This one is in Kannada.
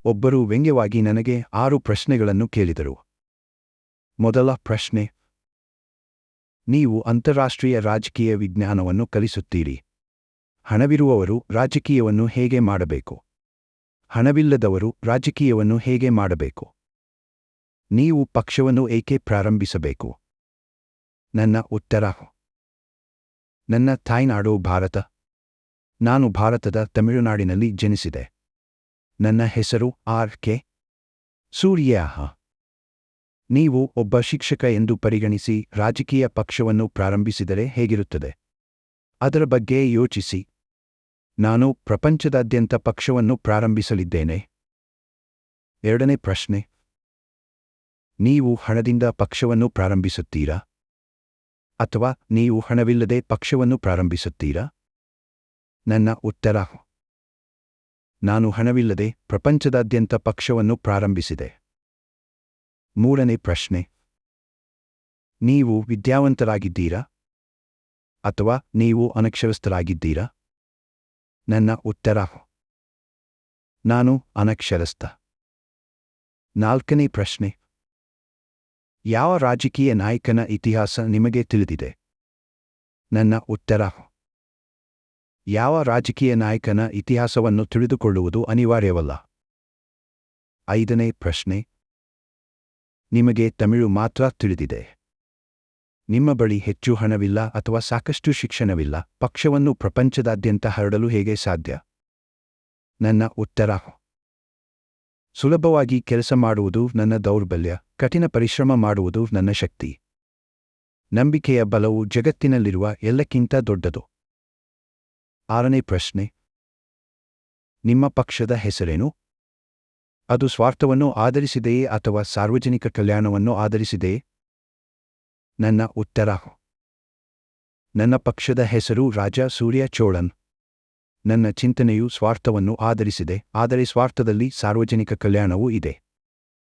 ಒಬ್ಬರು ವ್ಯಂಗ್ಯವಾಗಿ ನನಗೆ 6 ಪ್ರಶ್ನೆಗಳನ್ನು ಕೇಳಿದರು. ಮೊದಲ ಪ್ರಶ್ನೆ: ನೀವು ಅಂತಾರಾಷ್ಟ್ರೀಯ ರಾಜಕೀಯ ವಿಜ್ಞಾನವನ್ನು ಕಲಿಸುತ್ತೀರಿ. ಹಣವಿರುವವರು ರಾಜಕೀಯವನ್ನು ಹೇಗೆ ಮಾಡಬೇಕು? ಹಣವಿಲ್ಲದವರು ರಾಜಕೀಯವನ್ನು ಹೇಗೆ ಮಾಡಬೇಕು? ನೀವು ಪಕ್ಷವನ್ನು ಏಕೆ ಪ್ರಾರಂಭಿಸಬೇಕು? ನನ್ನ ಉತ್ತರ: ನನ್ನ ತಾಯ್ನಾಡು ಭಾರತ. ನಾನು ಭಾರತದ ತಮಿಳುನಾಡಿನಲ್ಲಿ ಜನಿಸಿದೆ. ನನ್ನ ಹೆಸರು ಆರ್.ಕೆ. ಸೂರ್ಯ. ನೀವು ಒಬ್ಬ ಶಿಕ್ಷಕ ಎಂದು ಪರಿಗಣಿಸಿ ರಾಜಕೀಯ ಪಕ್ಷವನ್ನು ಪ್ರಾರಂಭಿಸಿದರೆ ಹೇಗಿರುತ್ತದೆ? ಅದರ ಬಗ್ಗೆ ಯೋಚಿಸಿ. ನಾನು ಪ್ರಪಂಚದಾದ್ಯಂತ ಪಕ್ಷವನ್ನು ಪ್ರಾರಂಭಿಸಲಿದ್ದೇನೆ. ಎರಡನೇ ಪ್ರಶ್ನೆ: ನೀವು ಹಣದಿಂದ ಪಕ್ಷವನ್ನು ಪ್ರಾರಂಭಿಸುತ್ತೀರಾ? ಅಥವಾ ನೀವು ಹಣವಿಲ್ಲದೆ ಪಕ್ಷವನ್ನು ಪ್ರಾರಂಭಿಸುತ್ತೀರಾ? ನನ್ನ ಉತ್ತರ: ನಾನು ಹಣವಿಲ್ಲದೆ ಪ್ರಪಂಚದಾದ್ಯಂತ ಪಕ್ಷವನ್ನು ಪ್ರಾರಂಭಿಸಿದೆ. ಮೂರನೇ ಪ್ರಶ್ನೆ: ನೀವು ವಿದ್ಯಾವಂತರಾಗಿದ್ದೀರಾ? ಅಥವಾ ನೀವು ಅನಕ್ಷರಸ್ಥರಾಗಿದ್ದೀರಾ? ನನ್ನ ಉತ್ತರ: ನಾನು ಅನಕ್ಷರಸ್ಥ. ನಾಲ್ಕನೇ ಪ್ರಶ್ನೆ: ಯಾವ ರಾಜಕೀಯ ನಾಯಕನ ಇತಿಹಾಸ ನಿಮಗೆ ತಿಳಿದಿದೆ? ನನ್ನ ಉತ್ತರ: ಯಾವ ರಾಜಕೀಯ ನಾಯಕನ ಇತಿಹಾಸವನ್ನು ತಿಳಿದುಕೊಳ್ಳುವುದು ಅನಿವಾರ್ಯವಲ್ಲ. ಐದನೇ ಪ್ರಶ್ನೆ: ನಿಮಗೆ ತಮಿಳು ಮಾತ್ರ ತಿಳಿದಿದೆ. ನಿಮ್ಮ ಬಳಿ ಹೆಚ್ಚು ಹಣವಿಲ್ಲ ಅಥವಾ ಸಾಕಷ್ಟು ಶಿಕ್ಷಣವಿಲ್ಲ. ಪಕ್ಷವನ್ನು ಪ್ರಪಂಚದಾದ್ಯಂತ ಹರಡಲು ಹೇಗೆ ಸಾಧ್ಯ? ನನ್ನ ಉತ್ತರ: ಸುಲಭವಾಗಿ ಕೆಲಸ ಮಾಡುವುದು ನನ್ನ ದೌರ್ಬಲ್ಯ, ಕಠಿಣ ಪರಿಶ್ರಮ ಮಾಡುವುದು ನನ್ನ ಶಕ್ತಿ. ನಂಬಿಕೆಯ ಬಲವು ಜಗತ್ತಿನಲ್ಲಿರುವ ಎಲ್ಲಕ್ಕಿಂತ ದೊಡ್ಡದು. ಆರನೇ ಪ್ರಶ್ನೆ: ನಿಮ್ಮ ಪಕ್ಷದ ಹೆಸರೇನು? ಅದು ಸ್ವಾರ್ಥವನ್ನು ಆಧರಿಸಿದೆಯೇ ಅಥವಾ ಸಾರ್ವಜನಿಕ ಕಲ್ಯಾಣವನ್ನು ಆಧರಿಸಿದೆಯೇ? ನನ್ನ ಉತ್ತರ: ನನ್ನ ಪಕ್ಷದ ಹೆಸರು ರಾಜ ಸೂರ್ಯ ಚೋಳನ್. ನನ್ನ ಚಿಂತನೆಯು ಸ್ವಾರ್ಥವನ್ನು ಆಧರಿಸಿದೆ, ಆದರೆ ಸ್ವಾರ್ಥದಲ್ಲಿ ಸಾರ್ವಜನಿಕ ಕಲ್ಯಾಣವೂ ಇದೆ.